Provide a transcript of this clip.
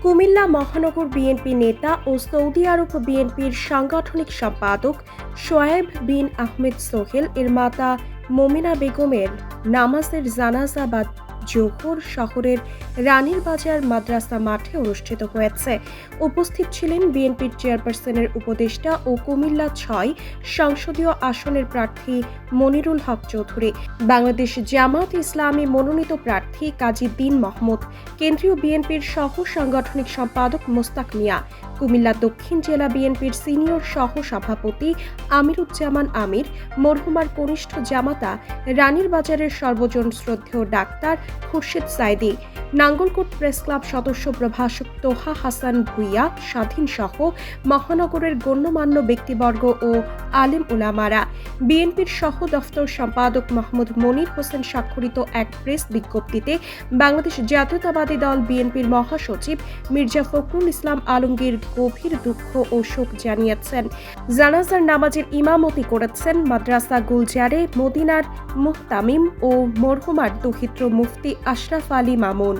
কুমিল্লা মহানগর বিএনপি নেতা ও সৌদি আরব বিএনপির সাংগঠনিক সম্পাদক শোয়েব বিন আহমেদ সোহেল এর মাতা মোমিনা বেগমের নামাজের জানাজা বা জোহর শহরের রানীর বাজার মাদ্রাসা মাঠে অনুষ্ঠিত হয়েছে। উপস্থিত ছিলেন বিএনপির চেয়ারপারসনের উপদেষ্টা ও কুমিল্লা ৬ সংসদীয় আসনের প্রার্থী মনিরুল হক চৌধুরী, বাংলাদেশ জামাত ইসলামী মনোনীত প্রার্থী কাজী দীন মাহমুদ, কেন্দ্রীয় বিএনপির সহ সাংগঠনিক সম্পাদক মোস্তাক মিয়া, কুমিল্লা দক্ষিণ জেলা বিএনপির সিনিয়র সহ সভাপতি আমিরুজ্জামান আমির, মরহুমার কনিষ্ঠ জামাতা রানীর বাজারের সর্বজন শ্রদ্ধেয় ডাক্তার খুরশিদ সাইদি, নাঙ্গলকোট প্রেস ক্লাব সদস্য প্রভাষক তোহা হাসান ভুইয়া স্বাধীন সহ মহানগরের গণ্যমান্য ব্যক্তিবর্গ ও আলেম উলামারা। বিএনপির সহ দফতর সম্পাদক মাহমুদ মনির হোসেন স্বাক্ষরিত এক প্রেস বিজ্ঞপ্তিতে বাংলাদেশ জাতীয়তাবাদী দল বিএনপির মহাসচিব মির্জা ফখরুল ইসলাম আলমগীর গভীর দুঃখ ও শোক জানিয়েছেন। জানাজার নামাজের ইমামতি করেছেন মাদ্রাসা গুলজারে মদিনার মুহতামিম ও মরহুমার দৌহিত্র মুফতি আশরাফ আলী মামুন।